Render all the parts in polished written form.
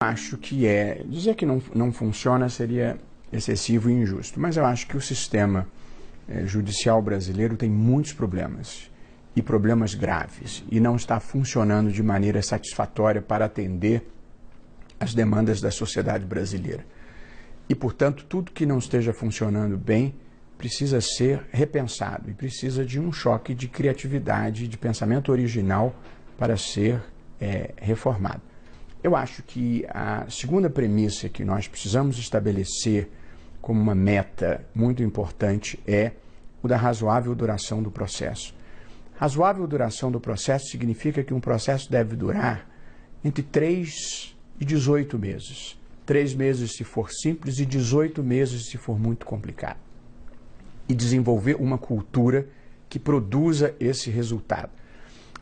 Acho que dizer que não funciona seria excessivo e injusto, mas eu acho que o sistema judicial brasileiro tem muitos problemas, e problemas graves, e não está funcionando de maneira satisfatória para atender as demandas da sociedade brasileira. E, portanto, tudo que não esteja funcionando bem precisa ser repensado e precisa de um choque de criatividade, de pensamento original para ser reformado. Eu acho que a segunda premissa que nós precisamos estabelecer como uma meta muito importante é o da razoável duração do processo. Razoável duração do processo significa que um processo deve durar entre 3 e 18 meses. 3 meses se for simples e 18 meses se for muito complicado. E desenvolver uma cultura que produza esse resultado.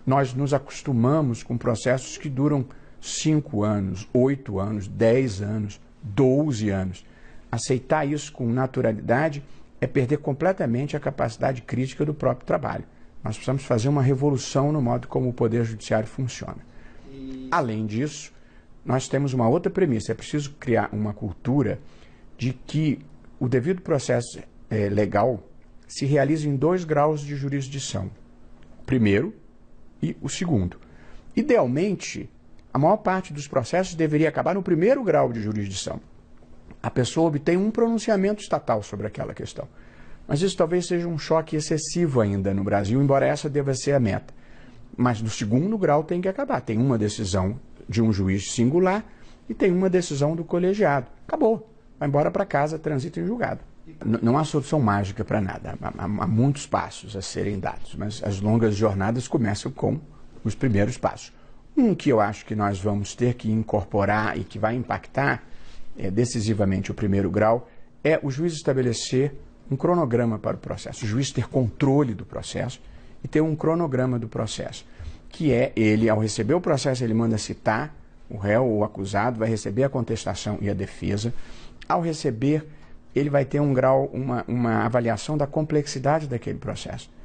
Nós nos acostumamos com processos que duram 5 anos, 8 anos, 10 anos, 12 anos. Aceitar isso com naturalidade é perder completamente a capacidade crítica do próprio trabalho. Nós precisamos fazer uma revolução no modo como o Poder Judiciário funciona. Além disso, nós temos uma outra premissa. É preciso criar uma cultura de que o devido processo legal se realiza em 2 graus de jurisdição. O primeiro e o segundo. Idealmente, a maior parte dos processos deveria acabar no 1º grau de jurisdição. A pessoa obtém um pronunciamento estatal sobre aquela questão. Mas isso talvez seja um choque excessivo ainda no Brasil, embora essa deva ser a meta. Mas no 2º grau tem que acabar. Tem uma decisão de um juiz singular e tem uma decisão do colegiado. Acabou. Vai embora para casa, transita em julgado. Não há solução mágica para nada. Há muitos passos a serem dados, mas as longas jornadas começam com os primeiros passos. Um que eu acho que nós vamos ter que incorporar e que vai impactar decisivamente o 1º grau é o juiz estabelecer um cronograma para o processo. O juiz ter controle do processo e ter um cronograma do processo, que ele, ao receber o processo, ele manda citar o réu ou o acusado, vai receber a contestação e a defesa. Ao receber, ele vai ter um grau, uma avaliação da complexidade daquele processo.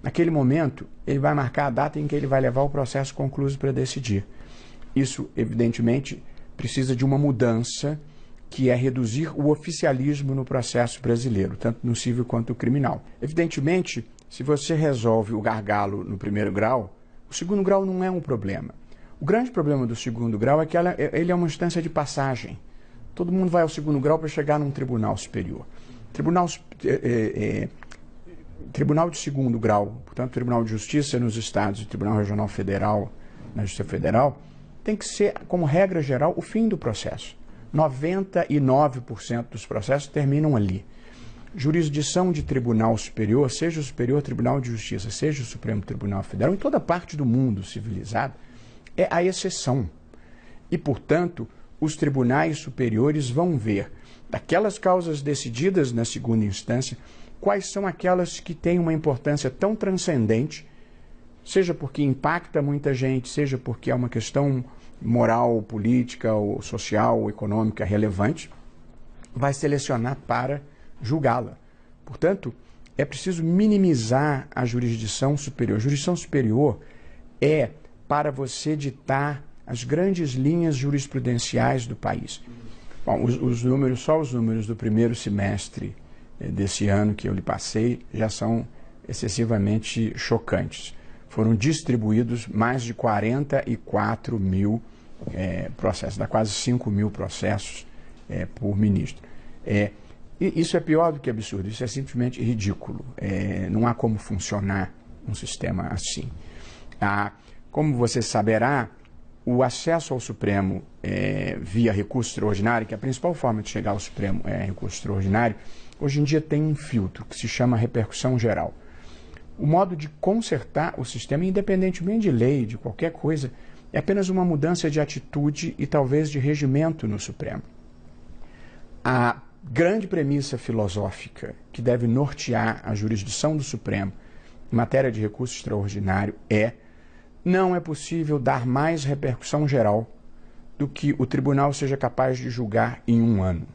Naquele momento, ele vai marcar a data em que ele vai levar o processo concluído para decidir. Isso, evidentemente, precisa de uma mudança, que é reduzir o oficialismo no processo brasileiro, tanto no civil quanto no criminal. Evidentemente, se você resolve o gargalo no 1º grau, o 2º grau não é um problema. O grande problema do 2º grau é que ele é uma instância de passagem. Todo mundo vai ao 2º grau para chegar num tribunal superior. Tribunal de 2º grau, portanto, Tribunal de Justiça nos estados e Tribunal Regional Federal na Justiça Federal, tem que ser, como regra geral, o fim do processo. 99% dos processos terminam ali. Jurisdição de tribunal superior, seja o Superior Tribunal de Justiça, seja o Supremo Tribunal Federal, em toda parte do mundo civilizado, é a exceção. E, portanto, os tribunais superiores vão ver, daquelas causas decididas na 2ª instância, quais são aquelas que têm uma importância tão transcendente, seja porque impacta muita gente, seja porque é uma questão moral, política, ou social, ou econômica relevante, vai selecionar para julgá-la. Portanto, é preciso minimizar a jurisdição superior. A jurisdição superior é para você ditar as grandes linhas jurisprudenciais do país. Bom, só os números do 1º semestre desse ano que eu lhe passei já são excessivamente chocantes. Foram distribuídos mais de 44 mil processos, dá quase 5 mil processos por ministro. E isso é pior do que absurdo, isso é simplesmente ridículo. Não há como funcionar um sistema assim. Como você saberá, o acesso ao Supremo via recurso extraordinário, que é a principal forma de chegar ao Supremo é recurso extraordinário, hoje em dia tem um filtro que se chama repercussão geral. O modo de consertar o sistema, independentemente de lei, de qualquer coisa, é apenas uma mudança de atitude e talvez de regimento no Supremo. A grande premissa filosófica que deve nortear a jurisdição do Supremo em matéria de recurso extraordinário não é possível dar mais repercussão geral do que o tribunal seja capaz de julgar em 1 ano.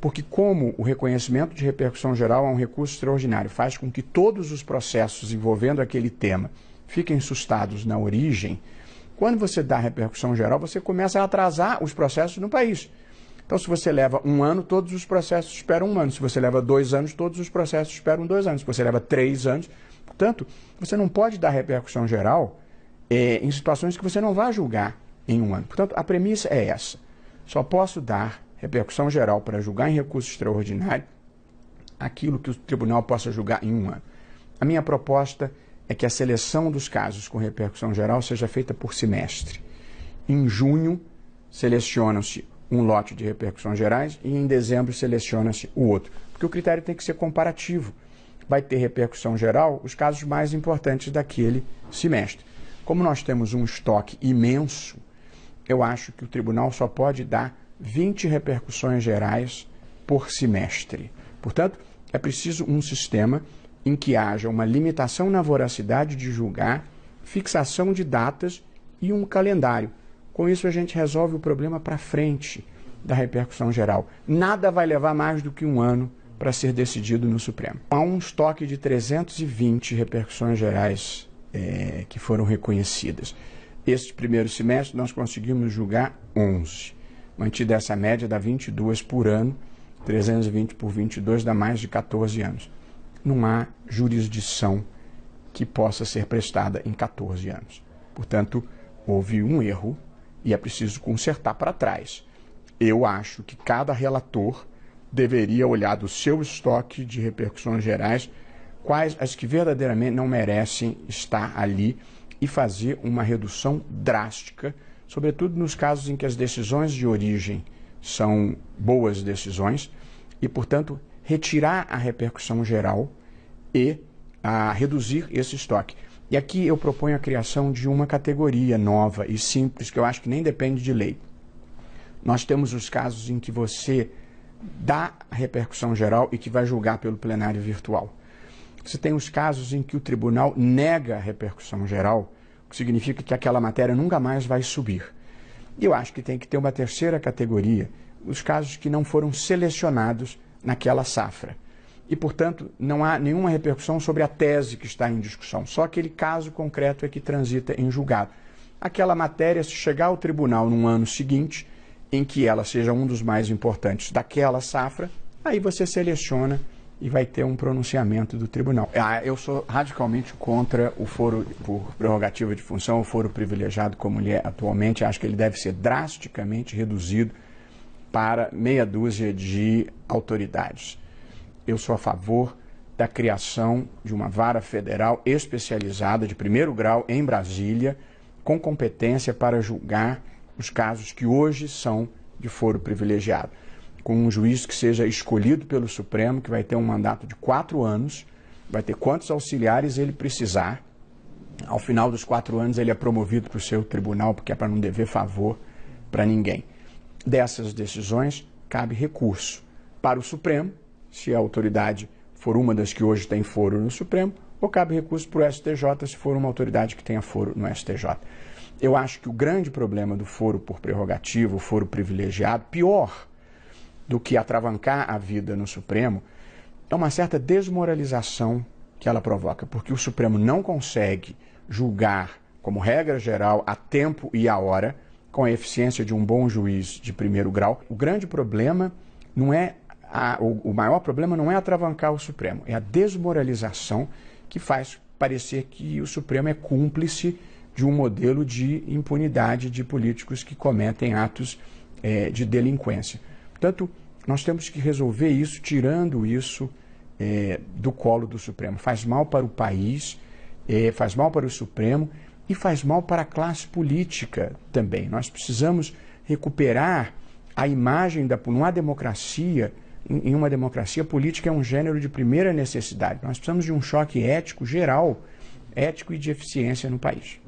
Porque como o reconhecimento de repercussão geral é um recurso extraordinário, faz com que todos os processos envolvendo aquele tema fiquem sustados na origem, Quando você dá repercussão geral, você começa a atrasar os processos no país. Então, se você leva 1 ano, todos os processos esperam 1 ano. Se você leva 2 anos, todos os processos esperam 2 anos. Se você leva 3 anos... Portanto, você não pode dar repercussão geral em situações que você não vai julgar em 1 ano. Portanto, a premissa é essa. Só posso dar repercussão geral para julgar em recurso extraordinário aquilo que o tribunal possa julgar em 1 ano. A minha proposta é que a seleção dos casos com repercussão geral seja feita por semestre. Em junho, seleciona-se um lote de repercussões gerais e em dezembro seleciona-se o outro. Porque o critério tem que ser comparativo. Vai ter repercussão geral os casos mais importantes daquele semestre. Como nós temos um estoque imenso, eu acho que o tribunal só pode dar 20 repercussões gerais por semestre. Portanto, é preciso um sistema em que haja uma limitação na voracidade de julgar, fixação de datas e um calendário. Com isso, a gente resolve o problema para frente da repercussão geral. Nada vai levar mais do que 1 ano para ser decidido no Supremo. Há um estoque de 320 repercussões gerais que foram reconhecidas. Este primeiro semestre, nós conseguimos julgar 11. Mantida essa média, dá 22 por ano. 320 por 22 dá mais de 14 anos. Não há jurisdição que possa ser prestada em 14 anos. Portanto, houve um erro e é preciso consertar para trás. Eu acho que cada relator deveria olhar do seu estoque de repercussões gerais quais as que verdadeiramente não merecem estar ali e fazer uma redução drástica, sobretudo nos casos em que as decisões de origem são boas decisões e, portanto, retirar a repercussão geral e reduzir esse estoque. E aqui eu proponho a criação de uma categoria nova e simples, que eu acho que nem depende de lei. Nós temos os casos em que você dá a repercussão geral e que vai julgar pelo plenário virtual. Você tem os casos em que o tribunal nega a repercussão geral, o que significa que aquela matéria nunca mais vai subir. E eu acho que tem que ter uma terceira categoria, os casos que não foram selecionados naquela safra. E, portanto, não há nenhuma repercussão sobre a tese que está em discussão. Só aquele caso concreto é que transita em julgado. Aquela matéria, se chegar ao tribunal num ano seguinte, em que ela seja um dos mais importantes daquela safra, aí você seleciona e vai ter um pronunciamento do tribunal. Eu sou radicalmente contra o foro por prerrogativa de função, o foro privilegiado como ele é atualmente. Acho que ele deve ser drasticamente reduzido para meia dúzia de autoridades. Eu sou a favor da criação de uma vara federal especializada de primeiro grau em Brasília, com competência para julgar os casos que hoje são de foro privilegiado, com um juiz que seja escolhido pelo Supremo, que vai ter um mandato de 4 anos, vai ter quantos auxiliares ele precisar. Ao final dos 4 anos ele é promovido para o seu tribunal, porque é para não dever favor para ninguém. Dessas decisões, cabe recurso para o Supremo, se a autoridade for uma das que hoje tem foro no Supremo, ou cabe recurso para o STJ, se for uma autoridade que tenha foro no STJ. Eu acho que o grande problema do foro por prerrogativa, o foro privilegiado, pior do que atravancar a vida no Supremo, é uma certa desmoralização que ela provoca, porque o Supremo não consegue julgar, como regra geral, a tempo e a hora, com a eficiência de um bom juiz de primeiro grau. O grande problema não é o maior problema não é atravancar o Supremo, é a desmoralização que faz parecer que o Supremo é cúmplice de um modelo de impunidade de políticos que cometem atos de delinquência. Portanto, nós temos que resolver isso, tirando isso do colo do Supremo. Faz mal para o país, faz mal para o Supremo e faz mal para a classe política também. Nós precisamos recuperar a imagem da... Não há democracia. Em uma democracia, política é um gênero de primeira necessidade. Nós precisamos de um choque ético geral, ético e de eficiência no país.